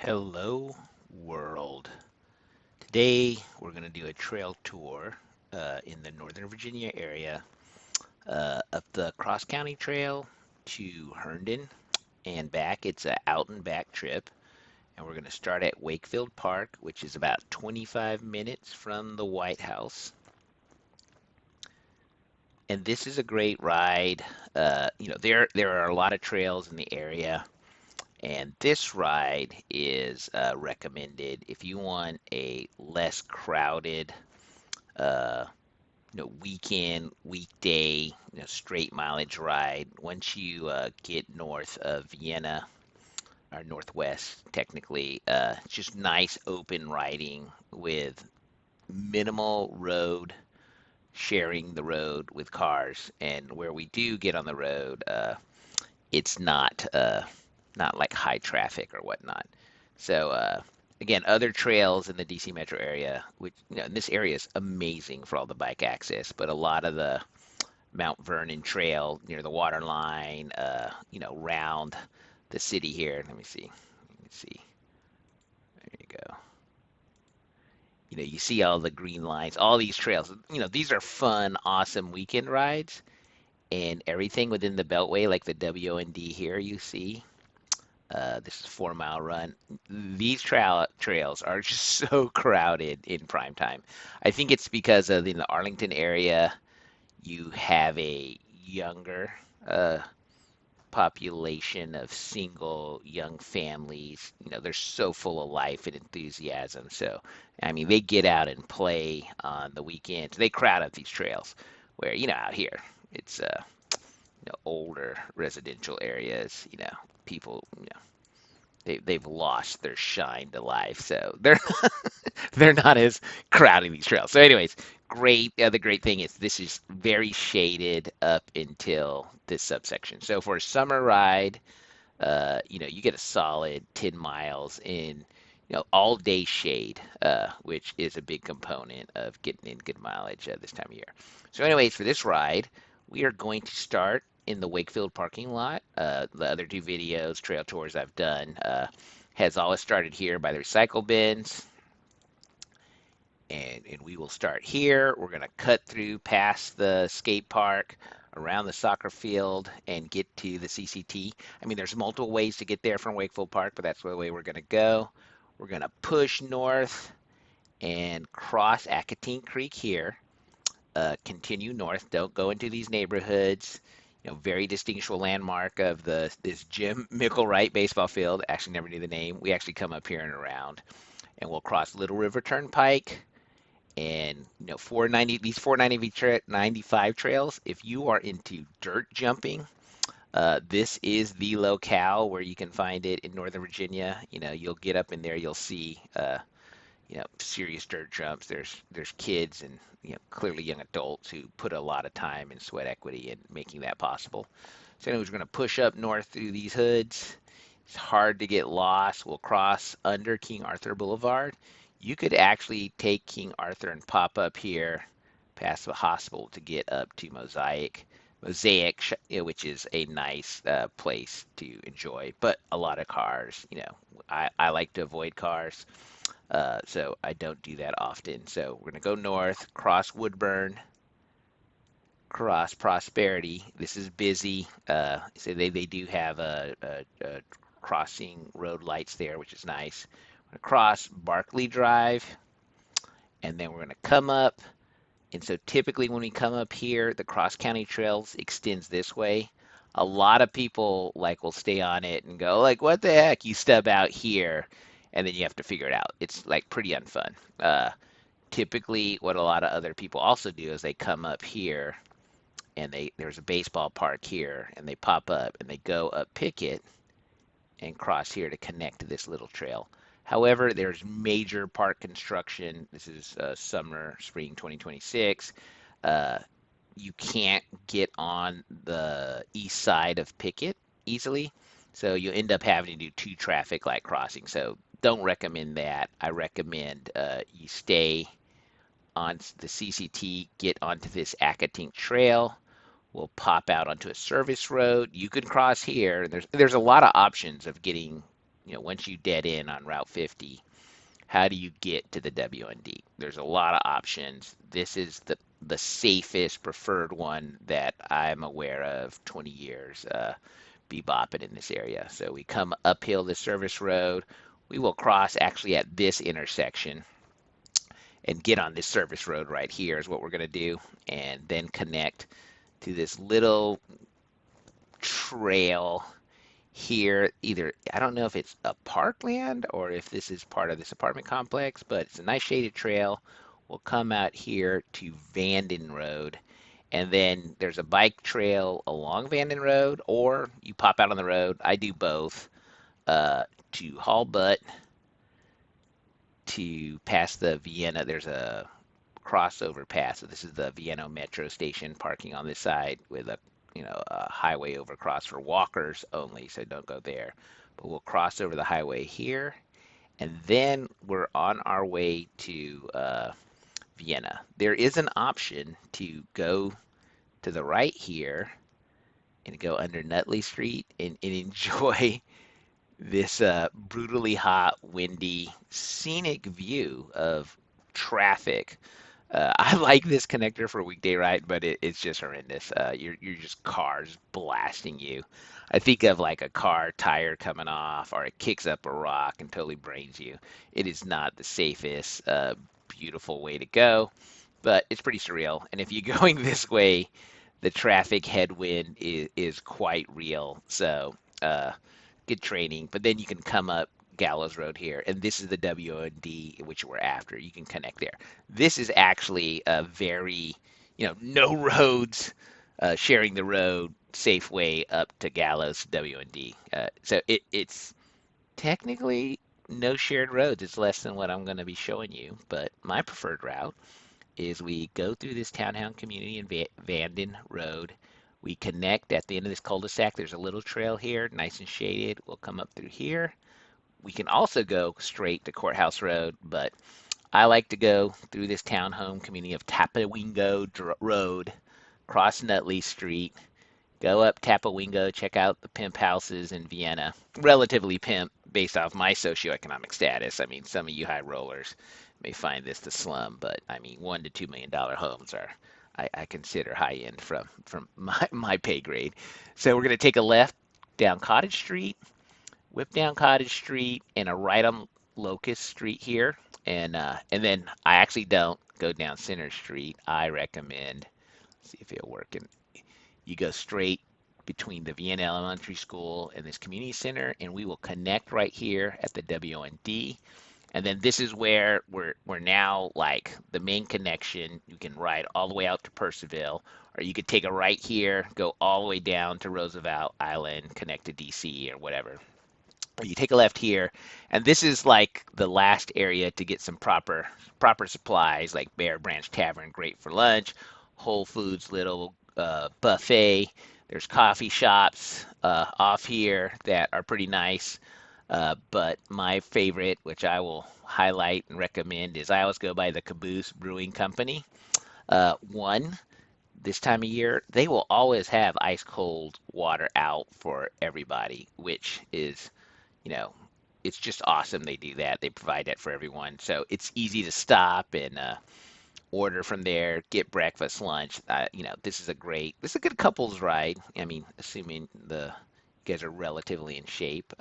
Hello, world. Today we're going to do a trail tour in the Northern Virginia area up the Cross County Trail to Herndon and back. It's an out and back trip, and we're going to start at Wakefield Park, which is about 25 minutes from the White House. And this is a great ride. There are a lot of trails in the area. And this ride is recommended if you want a less crowded, uh, weekday, straight mileage ride. Once you get north of Vienna, or northwest, technically, it's just nice open riding with minimal road sharing the road with cars. And where we do get on the road, it's not like high traffic or whatnot. So again, other trails in the DC metro area, which and this area is amazing for all the bike access, but a lot of the Mount Vernon Trail near the water line, around the city here. Let me see. Let me see. There you go. You see all the green lines, all these trails. These are fun, awesome weekend rides, and everything within the Beltway, like the WO&D here, you see. This is a 4 mile run. These trails are just so crowded in prime time. I think it's because of in the Arlington area, you have a younger uh, population of single young families. They're so full of life and enthusiasm. So, I mean, they get out and play on the weekends. They crowd up these trails where, out here, it's older residential areas, people, they've lost their shine to life, so they're not as crowding these trails. So, anyways, great. The great thing is this is very shaded up until this subsection. So for a summer ride, you get a solid 10 miles in, all day shade, which is a big component of getting in good mileage this time of year. So, anyways, for this ride, we are going to start in the Wakefield parking lot. The other two videos, trail tours I've done, has always started here by the recycle bins. And we will start here. We're going to cut through past the skate park, around the soccer field, and get to the CCT. I mean, there's multiple ways to get there from Wakefield Park, but that's the way we're going to go. We're going to push north and cross Accotink Creek here. Continue north. Don't go into these neighborhoods. Very distinguishable landmark of this Jim McElwright baseball field. Actually, never knew the name. We actually come up here and around, and we'll cross Little River Turnpike. And 490, these 495 trails, if you are into dirt jumping, this is the locale where you can find it in Northern Virginia. You'll get up in there, you'll see serious dirt jumps. There's kids and clearly young adults who put a lot of time and sweat equity in making that possible. So anyways, we're going to push up north through these hoods. It's hard to get lost. We'll cross under King Arthur Boulevard. You could actually take King Arthur and pop up here past the hospital to get up to Mosaic, which is a nice place to enjoy, but a lot of cars. I like to avoid cars, so I don't do that often. So we're going to go north, cross Woodburn, cross Prosperity. This is busy. So they do have a crossing road lights there, which is nice. We're going to cross Barclay Drive, and then we're going to come up. And so typically when we come up here, the Cross County Trails extends this way. A lot of people will stay on it and go what the heck? You stub out here, and then you have to figure it out. It's pretty unfun. Typically, what a lot of other people also do is they come up here, and there's a baseball park here, and they pop up and they go up Pickett and cross here to connect to this little trail. However, there's major park construction. This is spring 2026. You can't get on the east side of Pickett easily, so you end up having to do two traffic light crossings. So don't recommend that. I recommend you stay on the CCT, get onto this Accotink Trail. We'll pop out onto a service road. You can cross here. There's a lot of options of getting once you dead in on Route 50, how do you get to the WND? There's a lot of options. This is the safest preferred one that I'm aware of. 20 years bebopping in this area. So we come uphill the service road. We will cross actually at this intersection and get on this service road right here is what we're going to do, and then connect to this little trail here. Either, I don't know if it's a parkland or if this is part of this apartment complex, but it's a nice shaded trail. We'll come out here to Vanden Road, and then there's a bike trail along Vanden Road, or you pop out on the road. I do both, to Hall Butt, to pass the Vienna. There's a crossover pass. So this is the Vienna metro station parking on this side with a highway overcross for walkers only, so don't go there. But we'll cross over the highway here, and then we're on our way to Vienna. There is an option to go to the right here and go under Nutley Street and enjoy this brutally hot, windy, scenic view of traffic. I like this connector for a weekday ride, but it's just horrendous. You're just cars blasting you. I think of like a car tire coming off, or it kicks up a rock and totally brains you. It is not the safest, beautiful way to go, but it's pretty surreal. And if you're going this way, the traffic headwind is quite real. So good training. But then you can come up Gallows Road here, and this is the WO&D which we're after. You can connect there. This is actually a very, no roads, sharing the road, safe way up to Gallows WO&D. So it's technically no shared roads. It's less than what I'm going to be showing you, but my preferred route is we go through this townhouse community in Vanden Road. We connect at the end of this cul-de-sac. There's a little trail here, nice and shaded. We'll come up through here. We can also go straight to Courthouse Road, but I like to go through this townhome community of Tapawingo Road, cross Nutley Street, go up Tapawingo, check out the pimp houses in Vienna. Relatively pimp based off my socioeconomic status. I mean, some of you high rollers may find this the slum, but I mean, $1 to $2 million homes are, I consider high end from my pay grade. So we're going to take a left down Cottage Street, whip down Cottage Street, and a right on Locust Street here, and then I actually don't go down Center Street. I recommend, see if it'll work, and you go straight between the Vienna Elementary School and this community center, and we will connect right here at the WO&D. And then this is where we're now like the main connection. You can ride all the way out to Percival, or you could take a right here, go all the way down to Roosevelt Island, connect to DC or whatever. Or you take a left here, and this is like the last area to get some proper supplies, like Bear Branch Tavern, great for lunch. Whole Foods little buffet. There's coffee shops off here that are pretty nice. But my favorite, which I will highlight and recommend, is I always go by the Caboose Brewing Company. One, this time of year, they will always have ice cold water out for everybody, which is, it's just awesome they do that. They provide that for everyone. So it's easy to stop and order from there, get breakfast, lunch. This is a good couples ride. I mean, assuming you guys are relatively in shape.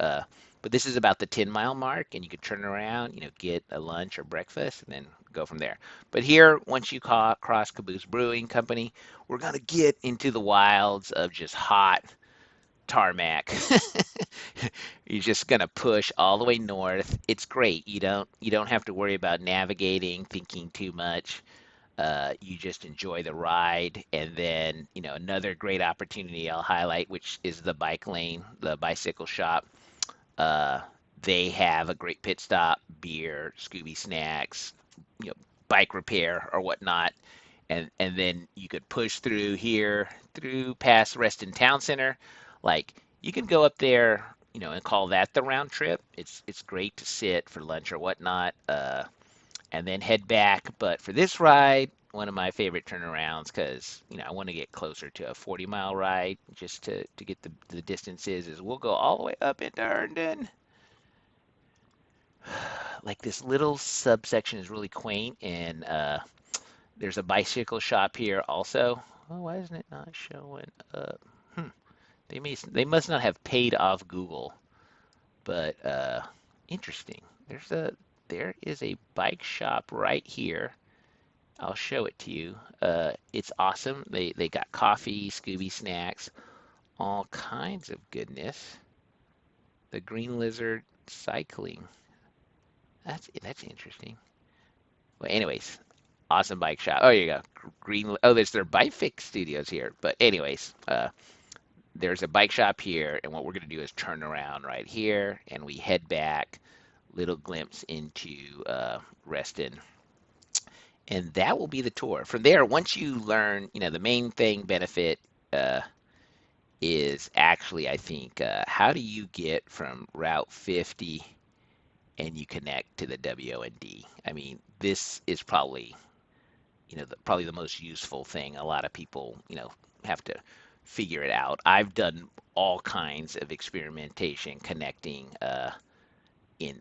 But this is about the 10-mile mark, and you could turn around, get a lunch or breakfast, and then go from there. But here, once you cross Caboose Brewing Company, we're gonna get into the wilds of just hot tarmac. You're just gonna push all the way north. It's great. You don't have to worry about navigating, thinking too much. You just enjoy the ride. And then, another great opportunity I'll highlight, which is the bike lane, the bicycle shop. They have a great pit stop, beer, Scooby snacks, bike repair or whatnot. And then you could push through here, through past Reston Town Center. Like, you can go up there, and call that the round trip. It's great to sit for lunch or whatnot. And then head back. But for this ride, one of my favorite turnarounds, because I want to get closer to a 40-mile ride just to get the distances, is we'll go all the way up into Herndon. like this little subsection is really quaint, and there's a bicycle shop here also. Oh, why isn't it not showing up? Hmm. They must not have paid off Google, but interesting. There is a bike shop right here. I'll show it to you. It's awesome. They got coffee, Scooby snacks, all kinds of goodness. The Green Lizard cycling. That's interesting. Well, anyways, awesome bike shop. Oh, here you go. Green. Oh, there's their bike fix studios here. But anyways, there's a bike shop here, and what we're gonna do is turn around right here, and we head back. Little glimpse into Reston, and that will be the tour. From there, once you learn, the main thing benefit uh, is actually, I think, how do you get from Route 50 and you connect to the WO&D? I mean, this is probably, probably the most useful thing. A lot of people, have to figure it out. I've done all kinds of experimentation connecting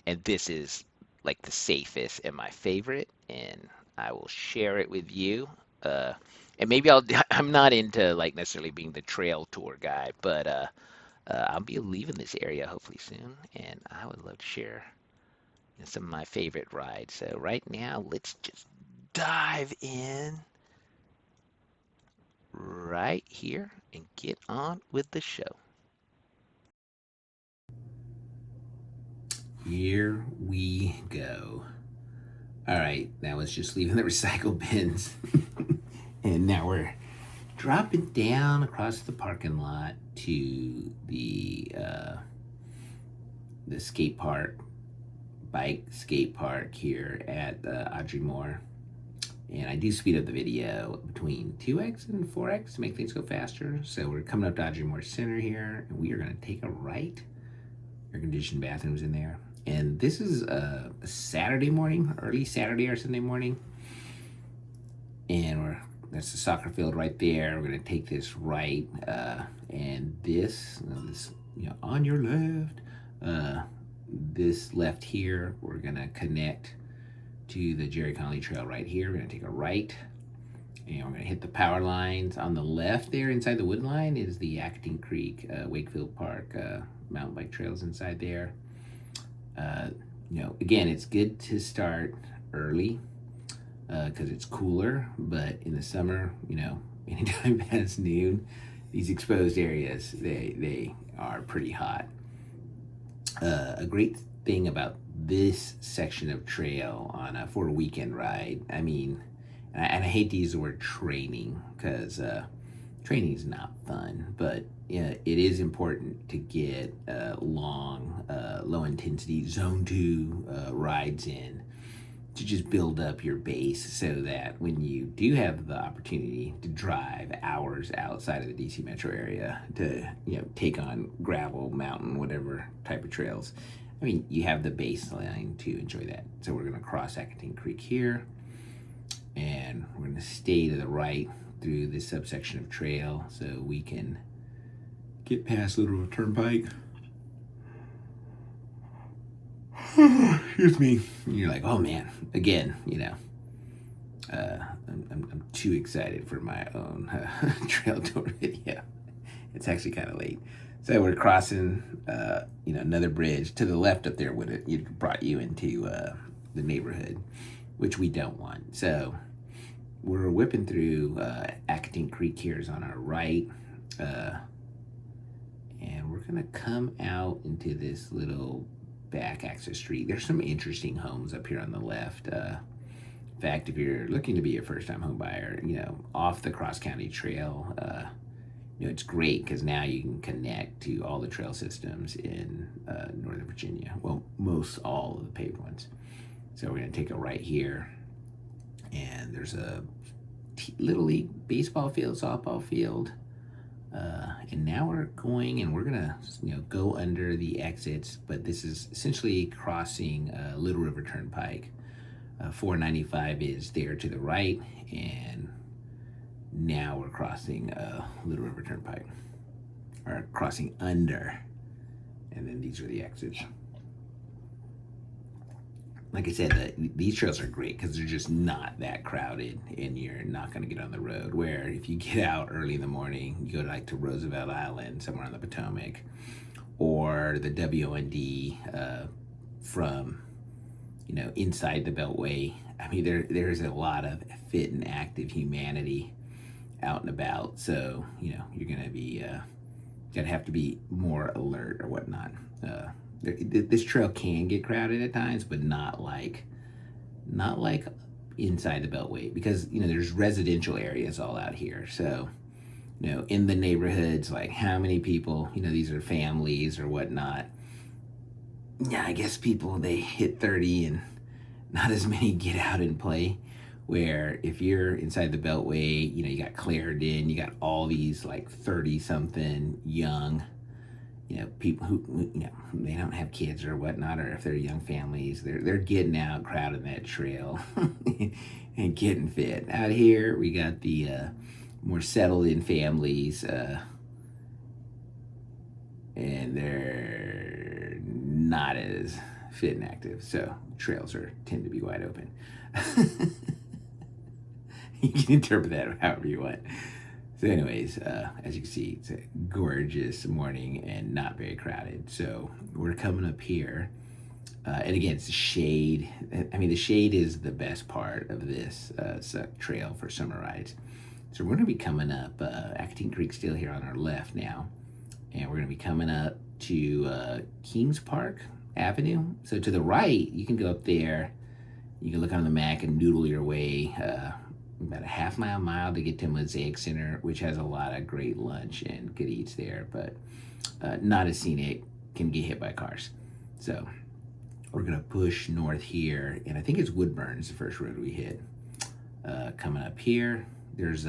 and this is like the safest and my favorite, and I will share it with you. And maybe I'm not into like necessarily being the trail tour guy, but I'll be leaving this area hopefully soon, and I would love to share some of my favorite rides. So right now, let's just dive in right here and get on with the show. Here we go. All right, that was just leaving the recycle bins. And now we're dropping down across the parking lot to the skate park, bike skate park here at Audrey Moore. And I do speed up the video between 2x and 4x to make things go faster. So we're coming up to Audrey Moore Center here, and we are going to take a right. Air-conditioned bathrooms in there. And this is a Saturday morning, early Saturday or Sunday morning. And that's the soccer field right there. We're going to take this right. And this, on your left, this left here, we're going to connect to the Jerry Connolly Trail right here. We're going to take a right. And we're going to hit the power lines. On the left there, inside the wood line, is the Acton Creek, Wakefield Park mountain bike trails inside there. Again, it's good to start early because it's cooler, but in the summer, anytime past noon, these exposed areas, they are pretty hot. A great thing about this section of trail for a weekend ride, I mean, and I hate to use the word training because training is not fun, but it is important to get long, low intensity zone 2 rides in to just build up your base so that when you do have the opportunity to drive hours outside of the DC metro area to take on gravel, mountain, whatever type of trails, I mean, you have the baseline to enjoy that. So we're going to cross Acton Creek here, and we're going to stay to the right through this subsection of trail so we can get past Little River Turnpike. Excuse me. And you're like, oh man, again, I'm too excited for my own trail tour video. It's actually kind of late. So we're crossing, another bridge. To the left up there would have brought you into the neighborhood, which we don't want. So we're whipping through Acton Creek here is on our right. And we're gonna come out into this little back access street. There's some interesting homes up here on the left. In fact, if you're looking to be a first-time home buyer, off the Cross County Trail, it's great because now you can connect to all the trail systems in Northern Virginia. Well, most all of the paved ones. So we're gonna take a right here, and there's a Little League baseball field, softball field. And now we're going, and we're gonna go under the exits, but this is essentially crossing Little River Turnpike. 495 is there to the right, and now we're crossing Little River Turnpike, or crossing under, and then these are the exits. like I said, these trails are great because they're just not that crowded, and you're not going to get on the road. Where if you get out early in the morning, you go to Roosevelt Island, somewhere on the Potomac, or the WO&D from inside the Beltway. I mean, there's a lot of fit and active humanity out and about, so you're going to be gonna have to be more alert or whatnot. This trail can get crowded at times, but not like inside the Beltway, because there's residential areas all out here. So in the neighborhoods, like how many people, these are families or whatnot. Yeah, I guess people, they hit 30 and not as many get out and play. Where if you're inside the Beltway, you got Clarendon, you got all these like 30 something young, people who, they don't have kids or whatnot, or if they're young families, they're getting out, crowding that trail and getting fit. Out here, we got the more settled in families, and they're not as fit and active. So trails tend to be wide open. You can interpret that however you want. So, anyways, as you can see, it's a gorgeous morning and not very crowded. So we're coming up here, and again, it's the shade. I mean, the shade is the best part of this trail for summer rides. So we're going to be coming up Acatine Creek still here on our left now, and we're going to be coming up to Kings Park Avenue. So to the right, you can go up there. You can look on the map and noodle your way about a half mile to get to Mosaic Center, which has a lot of great lunch and good eats there, but not as scenic, can get hit by cars. So we're gonna push north here, and I think it's Woodburn's the first road we hit. Coming up here, there's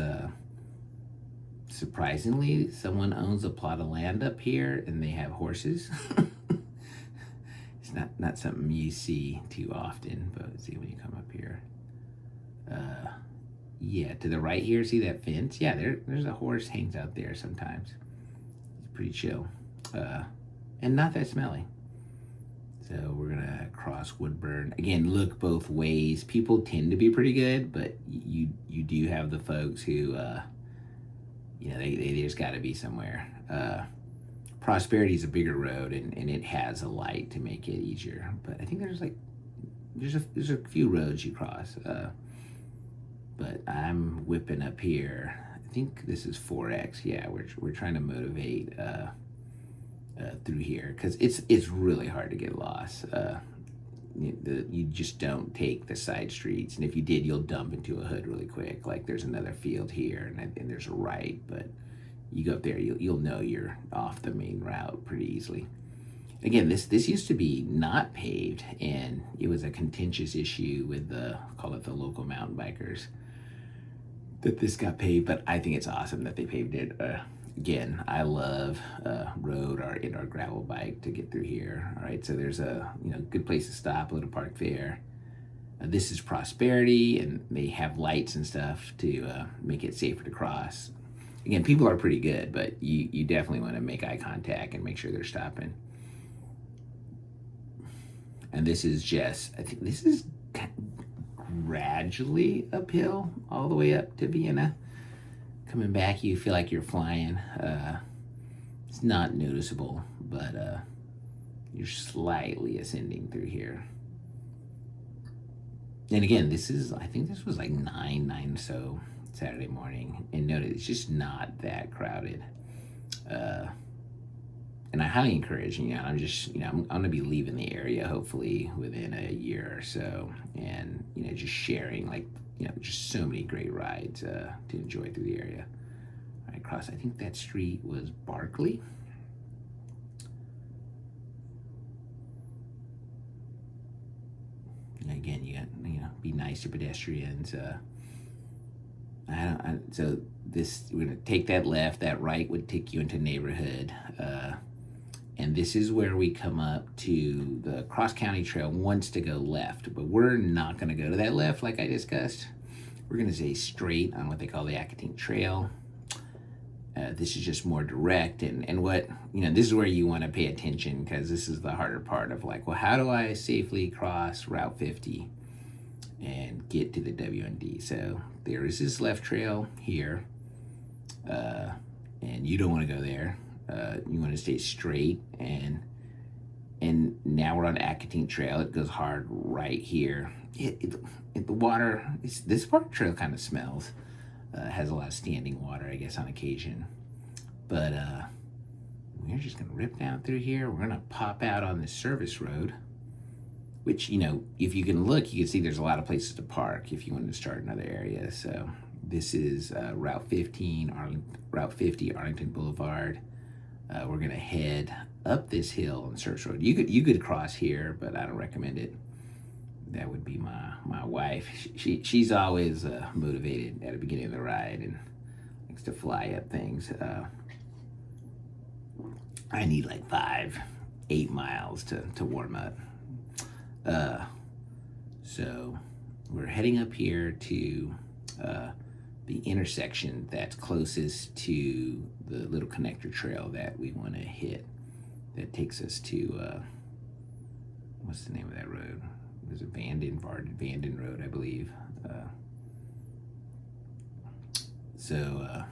surprisingly, someone owns a plot of land up here, and they have horses. It's not something you see too often, but let's see when you come up here. Yeah, to the right here, see that fence? Yeah, there's a horse hangs out there sometimes. It's pretty chill, and not that smelly. So we're gonna cross Woodburn again. Look both ways. People tend to be pretty good, but you do have the folks who, they just got to be somewhere. Prosperity is a bigger road, and it has a light to make it easier. But I think there's a few roads you cross. But I'm whipping up here. I think this is 4X. Yeah, we're trying to motivate through here, because it's really hard to get lost. You just don't take the side streets, and if you did, you'll dump into a hood really quick. Like there's another field here, and there's a right, but you go up there, you'll know you're off the main route pretty easily. Again, this used to be not paved, and it was a contentious issue with call it the local mountain bikers, that this got paved. But I think it's awesome that they paved it. Again, I love road or indoor gravel bike to get through here. All right, so there's a good place to stop, a little park there. This is Prosperity, and they have lights and stuff to make it safer to cross. Again, people are pretty good, but you definitely want to make eye contact and make sure they're stopping. And this is I think this is gradually uphill all the way up to Vienna. Coming back, you feel like you're flying. It's not noticeable, but you're slightly ascending through here. And again, I think this was like 9 so Saturday morning. And notice it's just not that crowded. And I highly encourage, I'm just, I'm going to be leaving the area hopefully within a year or so. And, just sharing just so many great rides to enjoy through the area. All right, I think that street was Barkley. Again, you got, be nice to pedestrians. So we're gonna take that left. That right would take you into neighborhood. And this is where we come up to the Cross County Trail wants to go left, but we're not going to go to that left like I discussed. We're going to stay straight on what they call the Acatine Trail. This is just more direct, and what this is where you want to pay attention, because this is the harder part of like, well, how do I safely cross Route 50 and get to the WO&D? So there is this left trail here, and you don't want to go there. You want to stay straight, and now we're on Acatine Trail. It goes hard right here. The water, this park trail kind of smells. Has a lot of standing water, I guess, on occasion. But we're just going to rip down through here. We're going to pop out on this service road, which, if you can look, you can see there's a lot of places to park if you want to start in other areas. So this is Route 50 Arlington Boulevard. We're going to head up this hill on the service road. You could cross here, but I don't recommend it. That would be my wife. She's always motivated at the beginning of the ride and likes to fly up things. I need like 8 miles to warm up. So we're heading up here to the intersection that's closest to the little connector trail that we want to hit. That takes us to what's the name of that road? It was a Vanden Road, I believe. So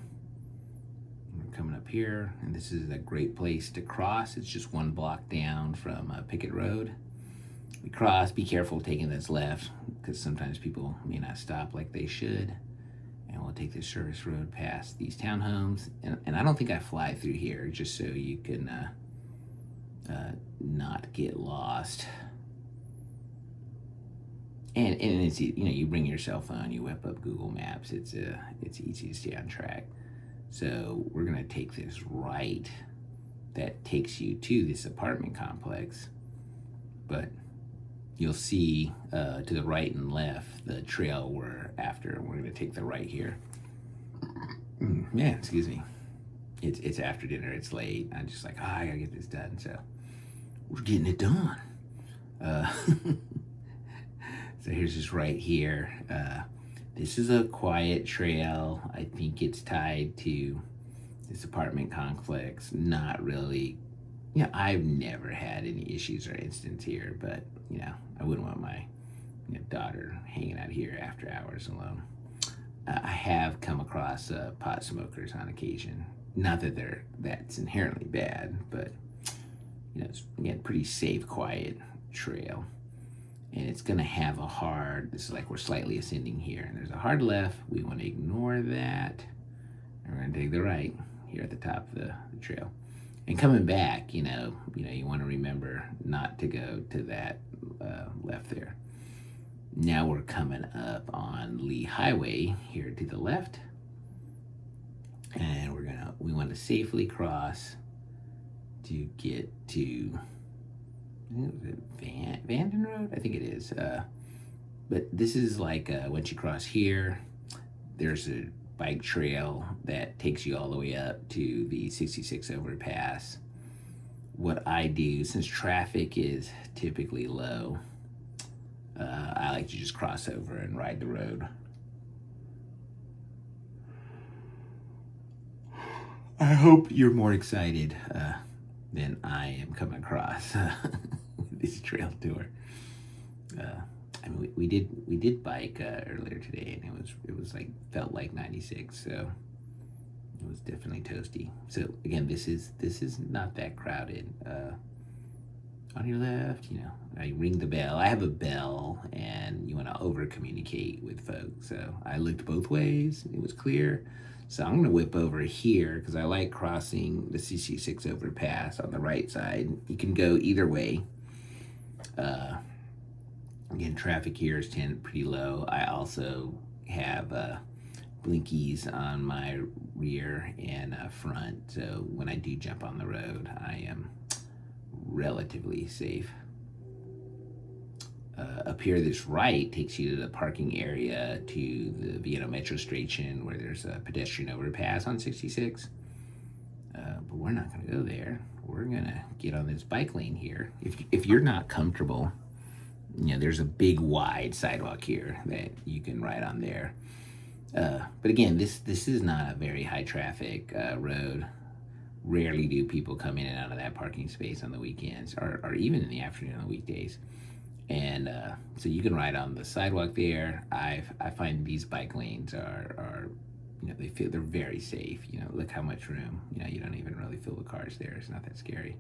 we're coming up here, and this is a great place to cross. It's just 1 block down from Pickett Road. We cross, be careful taking this left, because sometimes people may not stop like they should. And we'll take this service road past these townhomes. And I don't think I fly through here, just so you can not get lost. And it's, you bring your cell phone, you whip up Google Maps. It's easy to stay on track. So we're gonna take this right that takes you to this apartment complex, but you'll see to the right and left the trail we're after. We're gonna take the right here. Man, excuse me. It's after dinner. It's late. I'm just like, I gotta get this done. So we're getting it done. So here's this right here. This is a quiet trail. I think it's tied to this apartment complex. Not really. I've never had any issues or incidents here, but I wouldn't want my daughter hanging out here after hours alone. I have come across pot smokers on occasion. Not that that's inherently bad, but it's again pretty safe, quiet trail. And it's gonna have a hard, this is like we're slightly ascending here, and there's a hard left. We want to ignore that, and we're gonna take the right here at the top of the trail. And coming back, you want to remember not to go to that left there. Now we're coming up on Lee Highway here to the left, and we want to safely cross to get to Vanden Road, I think it is. But this is like once you cross here, there's a bike trail that takes you all the way up to the 66 overpass. What I do, since traffic is typically low, I like to just cross over and ride the road. I hope you're more excited than I am coming across this trail tour. We did bike earlier today, and it was like felt like 96, so it was definitely toasty. So again, this is not that crowded. On your left, I ring the bell. I have a bell, and you want to over communicate with folks. So I looked both ways. It was clear. So I'm gonna whip over here because I like crossing the CC6 overpass on the right side. You can go either way. Again, traffic here is pretty low. I also have blinkies on my rear and front, so when I do jump on the road, I am relatively safe. Up here, this right takes you to the parking area to the Vienna metro station, where there's a pedestrian overpass on 66. But we're not going to go there. We're going to get on this bike lane here. If you're not comfortable, there's a big wide sidewalk here that you can ride on there. But again, this is not a very high traffic road. Rarely do people come in and out of that parking space on the weekends, or even in the afternoon on the weekdays. And so you can ride on the sidewalk there. I find these bike lanes are they're very safe. Look how much room. You don't even really feel the cars there. It's not that scary.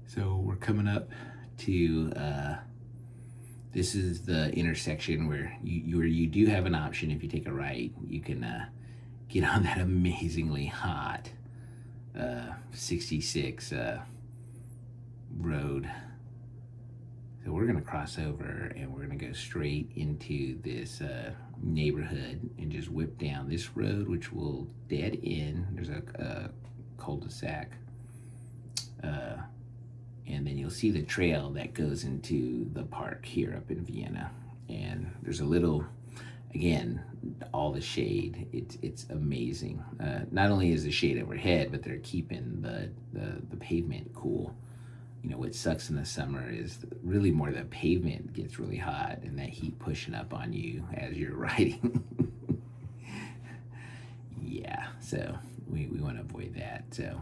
So we're coming up to this is the intersection where you do have an option. If you take a right, you can get on that amazingly hot 66 road. So we're going to cross over and we're going to go straight into this neighborhood and just whip down this road, which will dead end. There's a cul-de-sac. And then you'll see the trail that goes into the park here up in Vienna. And there's a little, again, all the shade. It's amazing. Not only is the shade overhead, but they're keeping the pavement cool. What sucks in the summer is really more the pavement gets really hot and that heat pushing up on you as you're riding. Yeah, so we want to avoid that. So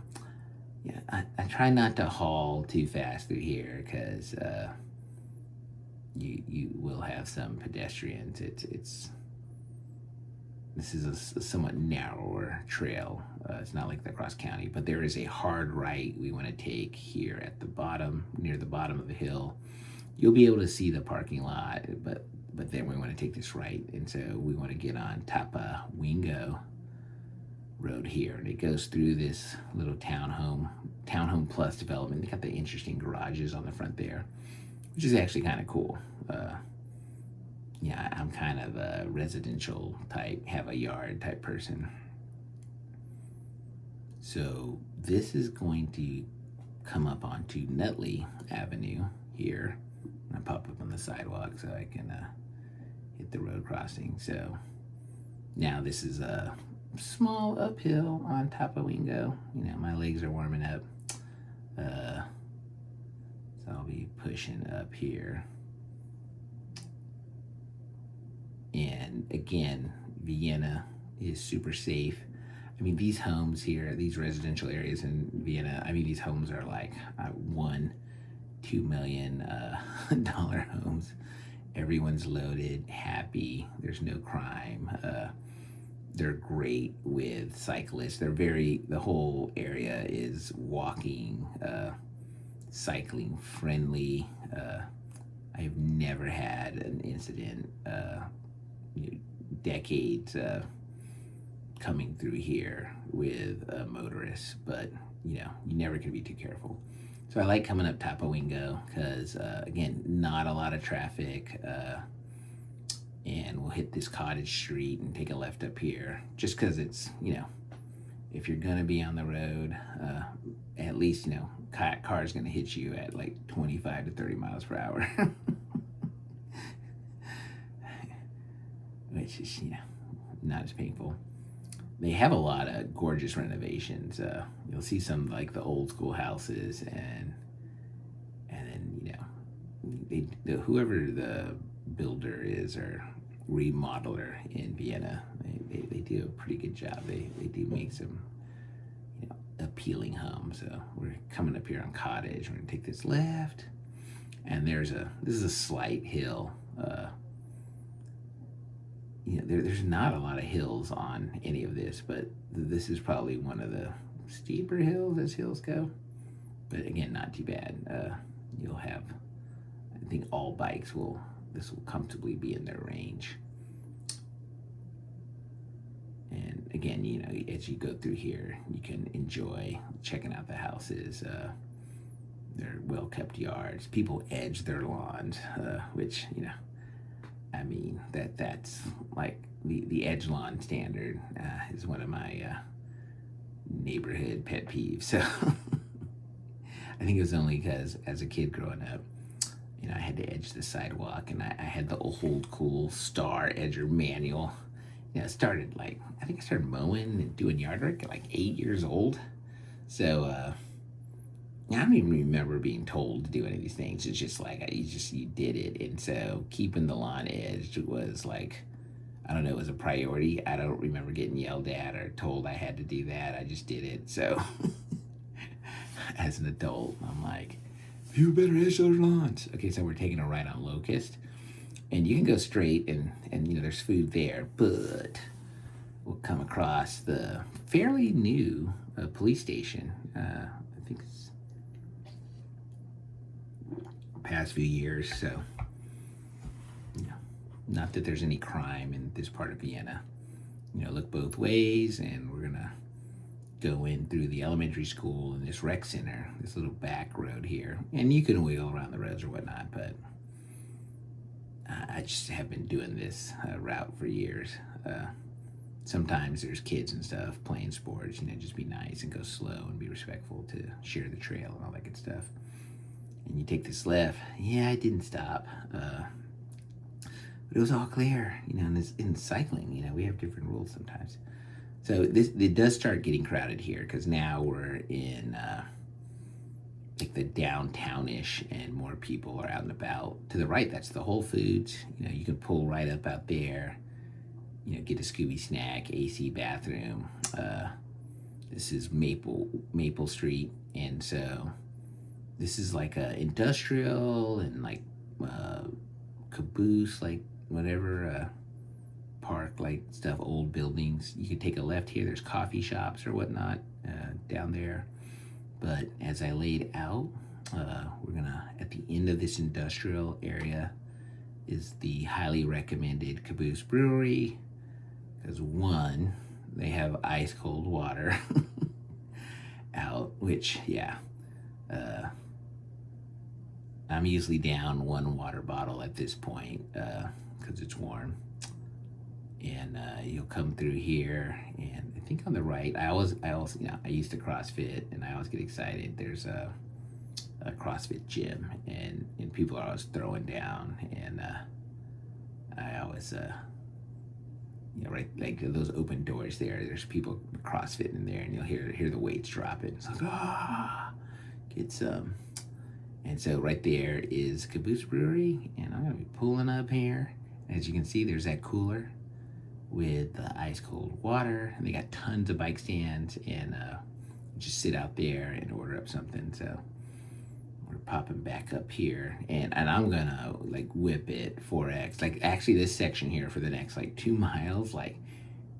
yeah, I try not to haul too fast through here because you will have some pedestrians. This is a somewhat narrower trail. It's not like the cross county, but there is a hard right we want to take here at the bottom, near the bottom of the hill. You'll be able to see the parking lot, but then we want to take this right, and so we want to get on Tapa Wingo Road here, and it goes through this little townhome plus development. They got the interesting garages on the front there, which is actually kind of cool. Yeah, I'm kind of a residential type, have a yard type person. So this is going to come up onto Nutley Avenue here. I'm gonna pop up on the sidewalk so I can hit the road crossing. So now this is a small uphill on top of Wingo. My legs are warming up. So I'll be pushing up here. And again, Vienna is super safe. I mean, these homes here, these residential areas in Vienna, I mean, these homes are like $1-2 million dollar homes. Everyone's loaded, happy. There's no crime. They're great with cyclists. The whole area is walking, cycling friendly. I've never had an incident. Decades coming through here with a motorist, but you never can be too careful. So I like coming up Tapawingo because again, not a lot of traffic, and we'll hit this cottage street and take a left up here, just because it's if you're gonna be on the road, at least car's gonna hit you at like 25 to 30 miles per hour. Which is not as painful. They have a lot of gorgeous renovations. You'll see some like the old school houses, and then whoever the builder is or remodeler in Vienna, they do a pretty good job. They do make some appealing homes. So we're coming up here on Cottage. We're gonna take this left, and this is a slight hill. There's not a lot of hills on any of this, but this is probably one of the steeper hills as hills go. But again, not too bad. You'll have, I think all bikes this will comfortably be in their range. And again, as you go through here, you can enjoy checking out the houses. They're well kept yards. People edge their lawns, which I mean that's like the edge lawn standard is one of my neighborhood pet peeves. So I think it was only because as a kid growing up, I had to edge the sidewalk, and I had the old cool Star Edger manual. I started I think I started mowing and doing yard work at like 8 years old. So I don't even remember being told to do any of these things. It's just like you did it, and so keeping the lawn edged was like I don't know, it was a priority. I don't remember getting yelled at or told I had to do that. I just did it. So as an adult, I'm like, you better edge those lawns. Okay, so we're taking a right on Locust, and you can go straight, and there's food there, but we'll come across the fairly new police station. I think it's past few years, so you know, not that there's any crime in this part of Vienna. Look both ways, and we're gonna go in through the elementary school and this rec center, this little back road here, and you can wheel around the roads or whatnot, but I just have been doing this route for years. Sometimes there's kids and stuff playing sports, just be nice and go slow and be respectful to share the trail and all that good stuff. And you take this left. Yeah, I didn't stop. But it was all clear, in cycling, we have different rules sometimes. So it does start getting crowded here because now we're in like the downtownish, and more people are out and about. To the right, that's the Whole Foods. You can pull right up out there. Get a Scooby snack, AC bathroom. This is Maple Street, and so this is like a industrial and like caboose, like whatever park like stuff, old buildings. You could take a left here. There's coffee shops or whatnot down there. But as I laid out, we're gonna, at the end of this industrial area is the highly recommended Caboose Brewery, because one, they have ice cold water out, which I'm usually down one water bottle at this point because it's warm. And you'll come through here, and I think on the right, I used to CrossFit, and I always get excited. There's a CrossFit gym, and people are always throwing down, and I always right, like those open doors there. There's people CrossFitting in there, and you'll hear the weights dropping. It's like get some. And so right there is Caboose Brewery, and I'm gonna be pulling up here. As you can see, there's that cooler with ice cold water, and they got tons of bike stands, and just sit out there and order up something. So we're popping back up here, and I'm gonna like whip it 4x. Like actually, this section here for the next like 2 miles, like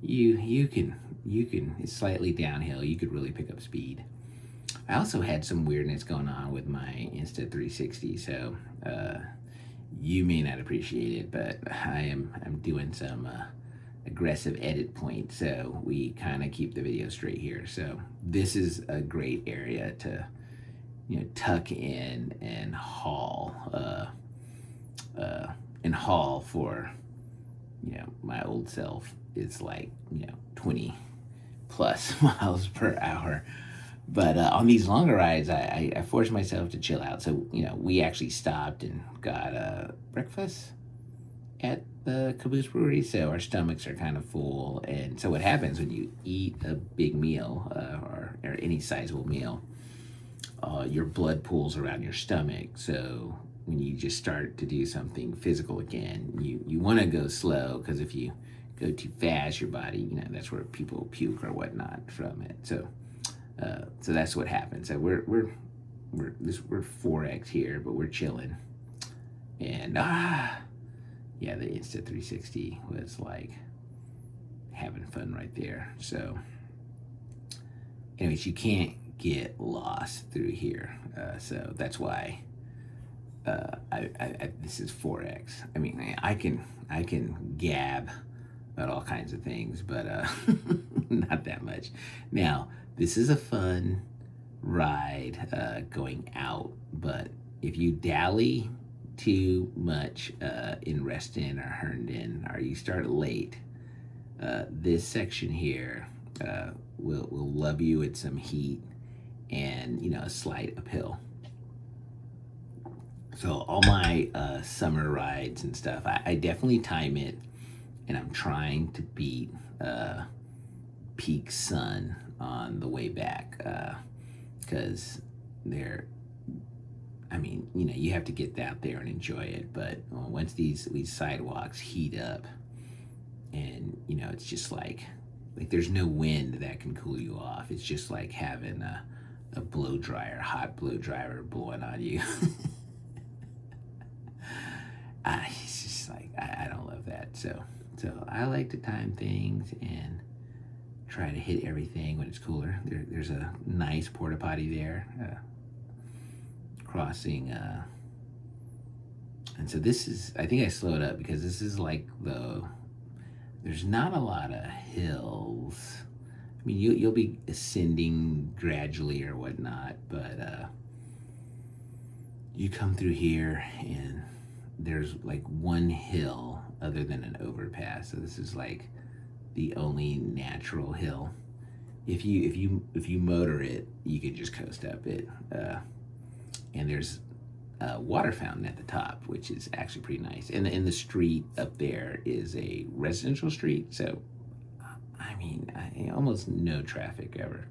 you can it's slightly downhill. You could really pick up speed. I also had some weirdness going on with my Insta360, so you may not appreciate it, but I'm doing some aggressive edit point, so we kind of keep the video straight here. So this is a great area to tuck in and haul for my old self. It's like 20 plus miles per hour. But on these longer rides, I force myself to chill out. So we actually stopped and got breakfast at the Caboose Brewery, so our stomachs are kind of full. And so what happens when you eat a big meal or any sizable meal, your blood pools around your stomach. So when you just start to do something physical again, you want to go slow, because if you go too fast, your body, that's where people puke or whatnot from it. So that's what happens. So we're 4x here, but we're chilling. And the Insta360 was like having fun right there. So anyways, you can't get lost through here. So that's why this is 4x. I mean, I can gab about all kinds of things, but not that much. Now, this is a fun ride going out, but if you dally too much in Reston or Herndon, or you start late, this section here will love you with some heat and a slight uphill. So all my summer rides and stuff, I definitely time it, and I'm trying to beat peak sun on the way back, because you have to get out there and enjoy it. But once these sidewalks heat up, and it's just like there's no wind that can cool you off. It's just like having a blow dryer, hot blow dryer blowing on you. It's just like I don't love that. So I like to time things and try to hit everything when it's cooler. There's a nice porta potty there, crossing. And so this is, I think I slowed up because this is like there's not a lot of hills. I mean, you'll be ascending gradually or whatnot, but you come through here and there's like one hill other than an overpass. So this is like the only natural hill. If you motor it, you can just coast up it. And there's a water fountain at the top, which is actually pretty nice. And in the street up there is a residential street, so I mean, almost no traffic ever.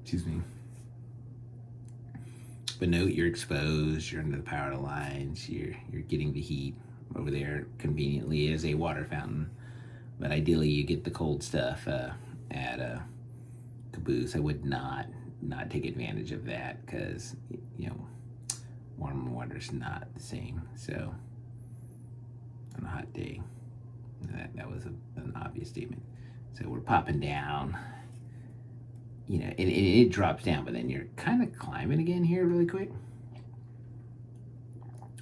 Excuse me. But no, you're exposed. You're under the power lines. You're getting the heat. Over there, conveniently, is a water fountain, but ideally you get the cold stuff at a caboose. I would not take advantage of that because warm water's not the same. So on a hot day, that was an obvious statement. So we're popping down, and it drops down, but then you're kind of climbing again here really quick.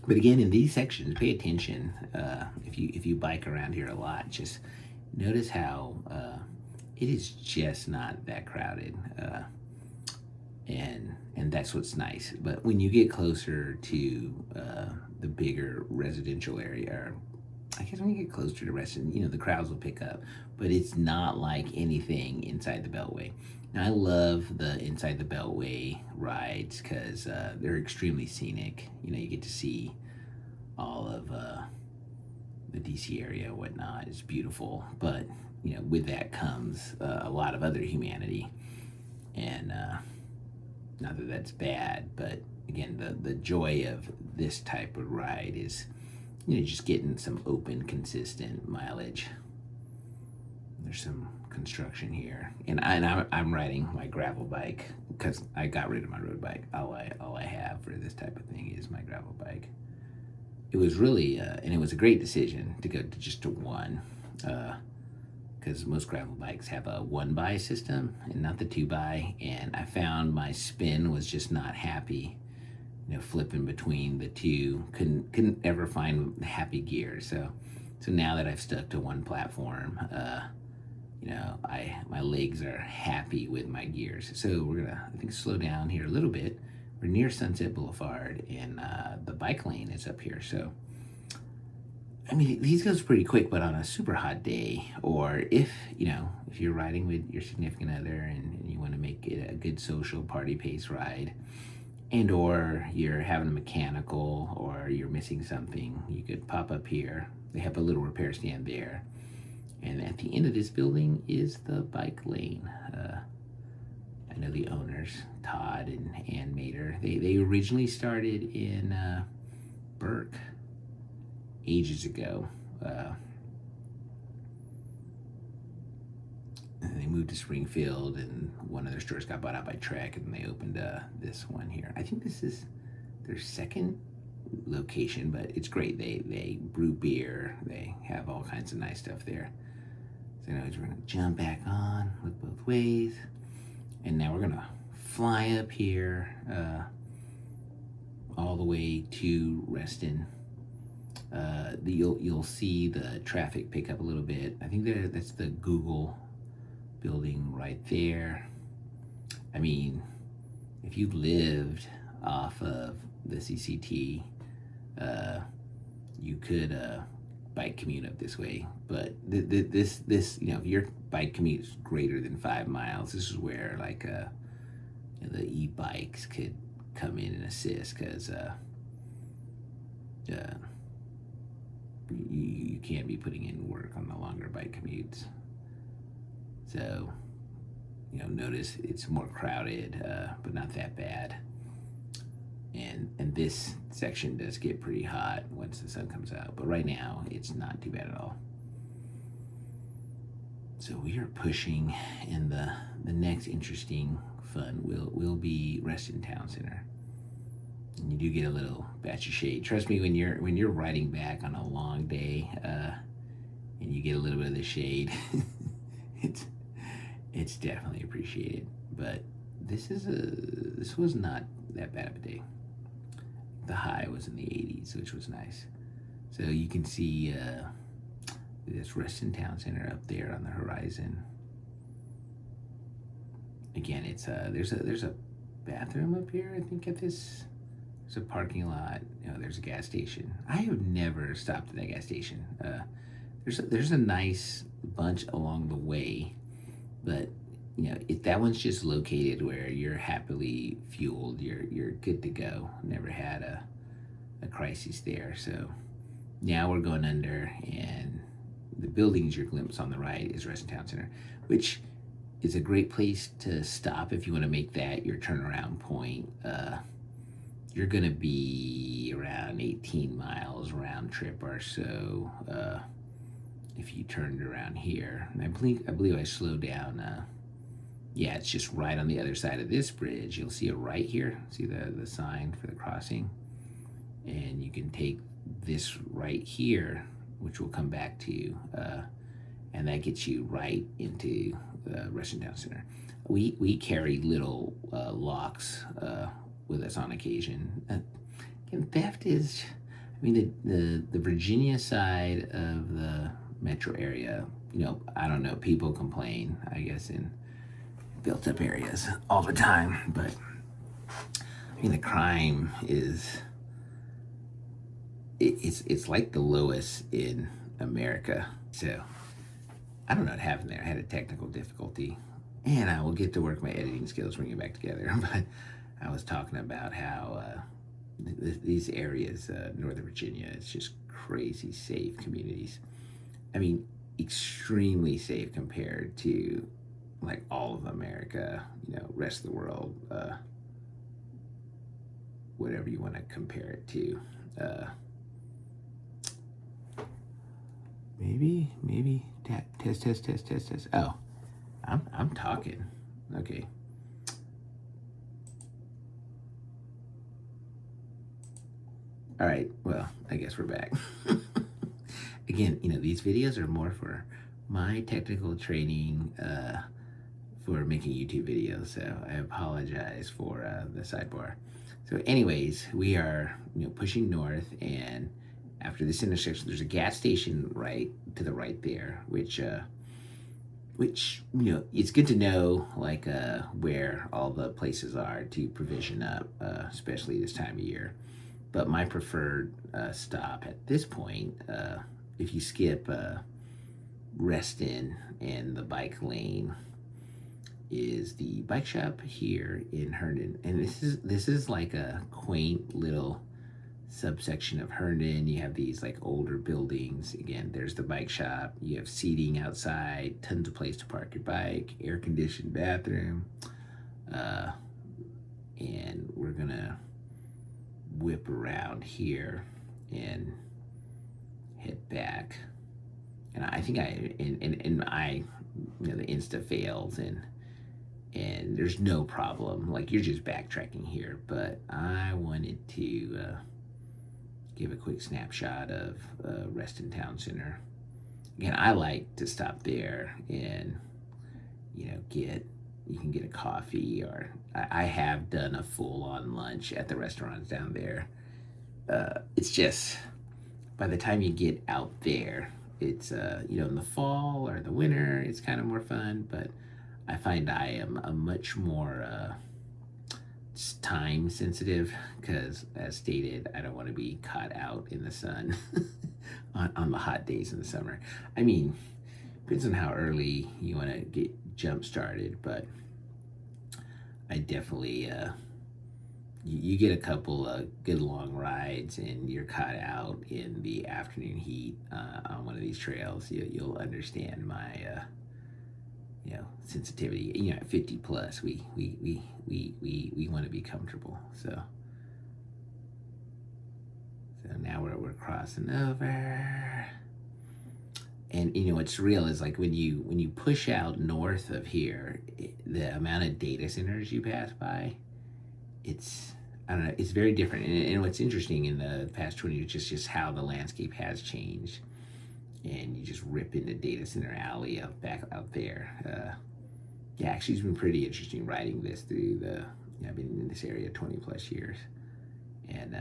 But again, in these sections, pay attention. If you bike around here a lot, just notice how it is just not that crowded, and that's what's nice. But when you get closer to the bigger residential area, or I guess when you get closer to Reston, the crowds will pick up. But it's not like anything inside the Beltway. Now, I love the inside the Beltway rides because they're extremely scenic. You get to see all of the DC area and whatnot. It's beautiful. But, with that comes a lot of other humanity. And not that that's bad, but again, the joy of this type of ride is, just getting some open, consistent mileage. There's some construction here, and I'm riding my gravel bike because I got rid of my road bike. All I have for this type of thing is my gravel bike. It was really and it was a great decision to go to just to one, because most gravel bikes have a 1x system and not the 2x. And I found my spin was just not happy. Flipping between the two, couldn't ever find the happy gear. So now that I've stuck to one platform, my legs are happy with my gears. So we're gonna, I think, slow down here a little bit. We're near Sunset Boulevard, and the bike lane is up here. So I mean, these goes pretty quick, but on a super hot day, or if you're riding with your significant other and you want to make it a good social party pace ride, and or you're having a mechanical or you're missing something, you could pop up here. They have a little repair stand there. And at the end of this building is the bike lane. I know the owners, Todd and Ann Mater. They originally started in Burke ages ago. And they moved to Springfield, and one of their stores got bought out by Trek, and they opened this one here. I think this is their second location, but it's great. They brew beer. They have all kinds of nice stuff there. So anyways, we're gonna jump back on, look both ways, and now we're gonna fly up here all the way to Reston. You'll see the traffic pick up a little bit. I think that's the Google building right there. I mean, if you lived off of the CCT, you could bike commute up this way. But this if your bike commute is greater than 5 miles, this is where like the e-bikes could come in and assist, because you can't be putting in work on the longer bike commutes. So, notice it's more crowded, but not that bad. And this section does get pretty hot once the sun comes out, but right now it's not too bad at all. So we are pushing, and the next interesting fun will be Reston Town Center. And you do get a little batch of shade. Trust me, when you're riding back on a long day, and you get a little bit of the shade, it's it's definitely appreciated. But this was not that bad of a day. The high was in the 80s, which was nice. So you can see this Reston Town Center up there on the horizon. Again, it's there's a bathroom up here. I think at this there's a parking lot. You know, there's a gas station. I have never stopped at that gas station. There's a nice bunch along the way, but you know that one's just located where you're happily fueled. You're good to go. Never had a crisis there. So now we're going under, and the buildings your glimpse on the right is Reston Town Center, which is a great place to stop if you want to make that your turnaround point. You're going to be around 18 miles round trip or so if you turned around here. And I believe I slowed down. Yeah, it's just right on the other side of this bridge. You'll see a right here. See the sign for the crossing? And you can take this right here, which we'll come back to, and that gets you right into the Reston Town Center. We carry little locks with us on occasion. And theft is, I mean, the Virginia side of the metro area, you know, I don't know, people complain, I guess, in built up areas all the time, but I mean, the crime is, it's like the lowest in America. So I don't know what happened there. I had a technical difficulty, and I will get to work my editing skills, bring it back together. But I was talking about how these areas, Northern Virginia, it's just crazy safe communities. I mean, extremely safe compared to like all of America, you know, rest of the world, whatever you want to compare it to. Maybe test. Oh, I'm talking. Okay. All right. Well, I guess we're back. Again, you know, these videos are more for my technical training for making YouTube videos. So I apologize for the sidebar. So, anyways, we are pushing north, and after this intersection, there's a gas station right to the right there, which it's good to know like where all the places are to provision up, especially this time of year. But my preferred stop at this point, if you skip Reston and the bike lane, is the bike shop here in Herndon, and this is like a quaint little subsection of Herndon. You have these like older buildings. Again, there's the bike shop. You have seating outside, tons of place to park your bike, air conditioned bathroom, and we're gonna whip around here and head back. And I think the Insta fails, and there's no problem. Like, you're just backtracking here, but I wanted to give a quick snapshot of Reston Town Center. Again, I like to stop there and you can get a coffee, or I have done a full-on lunch at the restaurants down there. It's just, by the time you get out there, it's in the fall or the winter, it's kind of more fun. But I find I am a much more time sensitive, because, as stated, I don't want to be caught out in the sun on the hot days in the summer. I mean, depends on how early you want to get jump started, but I definitely you get a couple of good long rides and you're caught out in the afternoon heat on one of these trails. You'll understand my sensitivity. At 50 plus, we want to be comfortable. So now we're crossing over, And what's real is like when you push out north of here, the amount of data centers you pass by, it's I don't know, it's very different. And what's interesting in the past 20 years, just how the landscape has changed. And you just rip into data center alley out back out there. Yeah, actually, it's been pretty interesting riding this through the. I've been in this area 20 plus years, and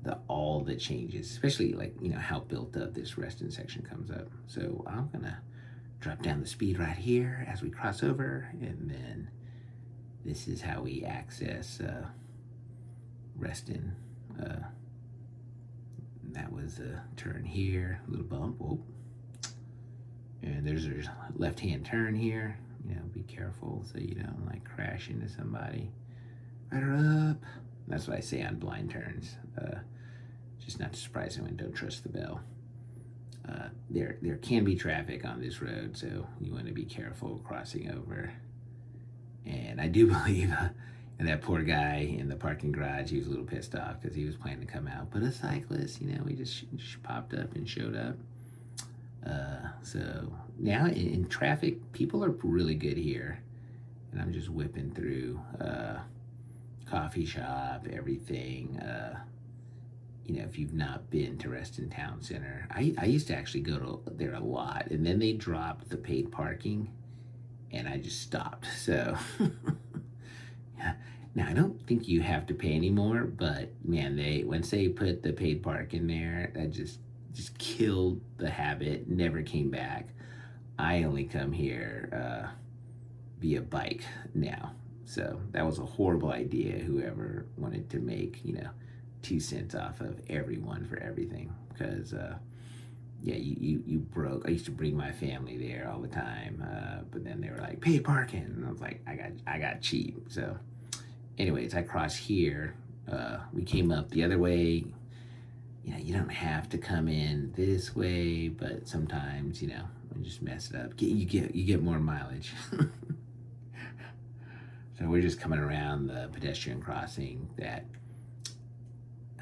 the all the changes, especially like how built up this Reston section comes up. So I'm gonna drop down the speed right here as we cross over, and then this is how we access Reston. Uh, that was a turn here, a little bump. Oh, and there's a left-hand turn here. Be careful so you don't like crash into somebody. Right her up. That's what I say on blind turns. Just not surprising when don't trust the bell. There can be traffic on this road, so you want to be careful crossing over. And I do believe and that poor guy in the parking garage, he was a little pissed off because he was planning to come out. But a cyclist, he just popped up and showed up. So now in traffic, people are really good here. And I'm just whipping through coffee shop, everything. If you've not been to Reston Town Center, I used to actually go to there a lot. And then they dropped the paid parking and I just stopped. So yeah. Now I don't think you have to pay anymore, but man, once they put the paid park in there, that just killed the habit. Never came back. I only come here via bike now, so that was a horrible idea. Whoever wanted to make 2 cents off of everyone for everything, because yeah, you broke. I used to bring my family there all the time, but then they were like pay parking, and I was like I got cheap. So, anyways, I crossed here. We came up the other way. You don't have to come in this way, but sometimes we just mess it up. You get more mileage. So we're just coming around the pedestrian crossing that.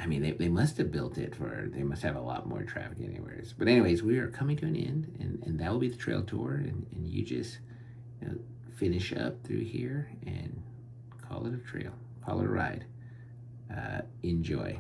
I mean, they must have built it they must have a lot more traffic anyways. But anyways, we are coming to an end, and that will be the trail tour, and you just finish up through here and call it a trail, call it a ride. Enjoy.